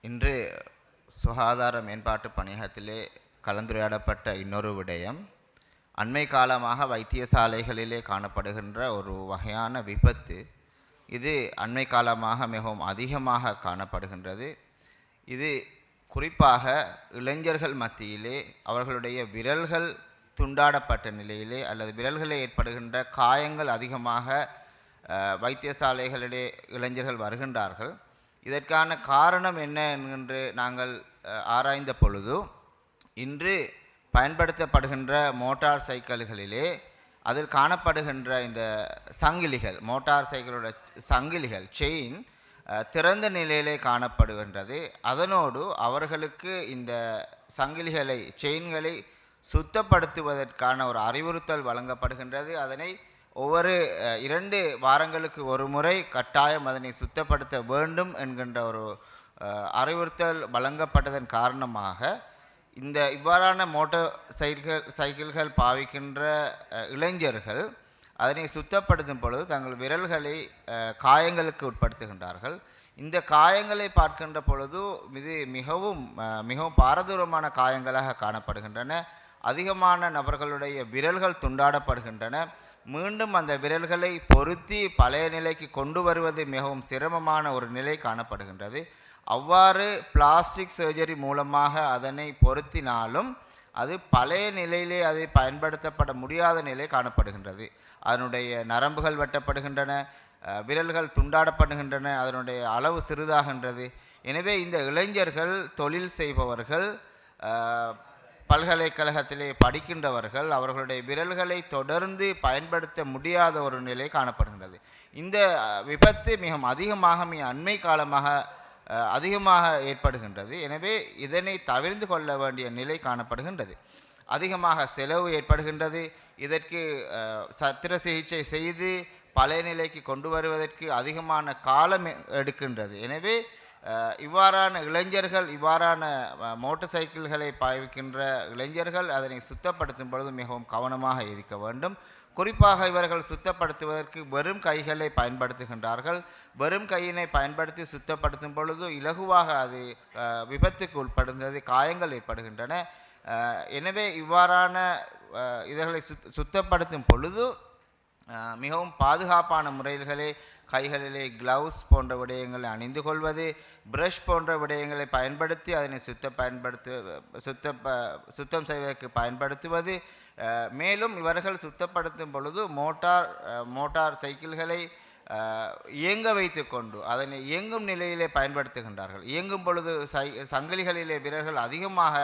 இன்று சுகாதார மேம்பாட்டு பணியகத்திலே கலந்துரையாடப்பட்ட இன்னொரு விடயம் அண்மை காலமாக வைத்தியசாலைகளிலே காணப்படுகின்ற ஒரு வகையான விபத்து. இது அண்மை காலமாக மிகவும் அதிகமாக காணப்படுகின்றது. இது குறிப்பாக இளைஞர்கள் மத்தியிலே அவர்களுடைய விரல்கள் துண்டாடப்பட்ட நிலையிலே அல்லது விரல்களில் ஏற்படுகின்ற காயங்கள் அதிகமாக வைத்தியசாலைகளிலே இளைஞர்கள் வருகின்றார்கள். இதற்கான காரணம் என்ன என்று நாங்கள் ஆராய்ந்த பொழுது, இன்று பயன்படுத்தப்படுகின்ற மோட்டார் சைக்கிள்களிலே அதில் காணப்படுகின்ற இந்த சங்கிலிகள், மோட்டார் சைக்கிளோட சங்கிலிகள் செயின் திறந்த நிலையிலே காணப்படுகின்றது. அதனோடு அவர்களுக்கு இந்த சங்கிலிகளை செயின்களை சுத்தப்படுத்துவதற்கான ஒரு அறிவுறுத்தல் வழங்கப்படுகின்றது. அதனை ஒவ்வொரு 2 வாரங்களுக்கு ஒரு முறை கட்டாயம் அதனை சுத்தப்படுத்த வேண்டும் என்கின்ற ஒரு அறிவுறுத்தல் வழங்கப்பட்டதன் காரணமாக இந்த இவ்வாறான மோட்டார் சைக்கிள்கள் பாவிக்கின்ற இளைஞர்கள் அதனை சுத்தப்படுத்தும் பொழுது தங்கள் விரல்களை காயங்களுக்கு உட்படுத்துகின்றார்கள். இந்த காயங்களை பார்க்கின்ற பொழுது இது மிகவும் பாரதூரமான காயங்களாக காணப்படுகின்றன. அதிகமான நபர்களுடைய விரல்கள் துண்டாடப்படுகின்றன. மீண்டும் அந்த விரல்களை பொருத்தி பழைய நிலைக்கு கொண்டு வருவது மிகவும் சிரமமான ஒரு நிலை காணப்படுகின்றது. அவ்வாறு பிளாஸ்டிக் சர்ஜரி மூலமாக அதனை பொருத்தினாலும் அது பழைய நிலையிலே அதை பயன்படுத்தப்பட முடியாத நிலை காணப்படுகின்றது. அதனுடைய நரம்புகள் வெட்டப்படுகின்றன, விரல்கள் துண்டாடப்படுகின்றன, அதனுடைய அளவு சிறிதாகின்றது. எனவே இந்த இளைஞர்கள், தொழில் செய்பவர்கள், பல்கலைக்கழகத்திலே படிக்கின்றவர்கள் அவர்களுடைய விரல்களை தொடர்ந்து பயன்படுத்த முடியாத ஒரு நிலை காணப்படுகின்றது. இந்த விபத்து மிக அண்மை காலமாக அதிகமாக ஏற்படுகின்றது. எனவே இதனை தவிர்த்து கொள்ள வேண்டிய நிலை காணப்படுகின்றது. அதிகமாக செலவு ஏற்படுகின்றது. இதற்கு சத்திர சிகிச்சை செய்து பழைய நிலைக்கு கொண்டு வருவதற்கு அதிகமான காலம் எடுக்கின்றது. எனவே இவ்வாறான இளைஞர்கள், இவ்வாறான மோட்டார் சைக்கிள்களை பாவிக்கின்ற இளைஞர்கள் அதனை சுத்தப்படுத்தும் பொழுது மிகவும் கவனமாக இருக்க வேண்டும். குறிப்பாக இவர்கள் சுத்தப்படுத்துவதற்கு வெறும் கைகளை பயன்படுத்துகின்றார்கள். வெறும் கையினை பயன்படுத்தி சுத்தப்படுத்தும் பொழுது இலகுவாக அது விபத்துக்கு உட்படுகிறது, காயங்கள் ஏற்படுகின்றன. எனவே இவ்வாறான இதனை சுத்தப்படுத்தும் பொழுது மிகவும் பாதுகாப்பான முறைகளே கைகளிலே கிளவுஸ் போன்ற விடயங்களை அணிந்து கொள்வது, பிரஷ் போன்ற விடயங்களை பயன்படுத்தி அதனை சுத்தம் செய்வதற்கு பயன்படுத்துவது. மேலும் இவர்கள் சுத்தப்படுத்தும் பொழுது மோட்டார் சைக்கிள்களை இயங்க வைத்து கொண்டு அதனை இயங்கும் நிலையிலே பயன்படுத்துகின்றார்கள். இயங்கும் பொழுது சங்கிலிகளிலே விரல்கள் அதிகமாக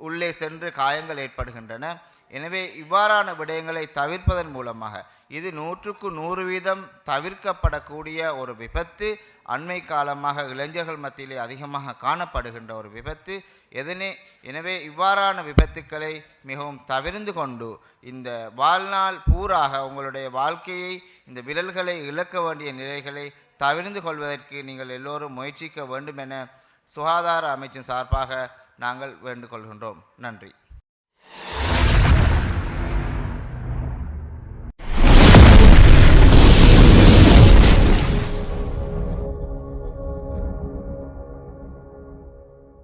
உள்ளே சென்று காயங்கள் ஏற்படுகின்றன. எனவே இவ்வாறான விடயங்களை தவிர்ப்பதன் மூலமாக இது 100% தவிர்க்கப்படக்கூடிய ஒரு விபத்து. அண்மை காலமாக இளைஞர்கள் மத்தியிலே அதிகமாக காணப்படுகின்ற ஒரு விபத்து. எனவே இவ்வாறான விபத்துக்களை மிகவும் தவிர்ந்து கொண்டு இந்த வாழ்நாள் பூராக உங்களுடைய வாழ்க்கையை, இந்த விரல்களை இழக்க வேண்டிய நிலைகளை தவிர்ந்து கொள்வதற்கு நீங்கள் எல்லோரும் முயற்சிக்க வேண்டும் என சுகாதார அமைச்சின் சார்பாக நாங்கள் வேண்டுகொள்கின்றோம். நன்றி.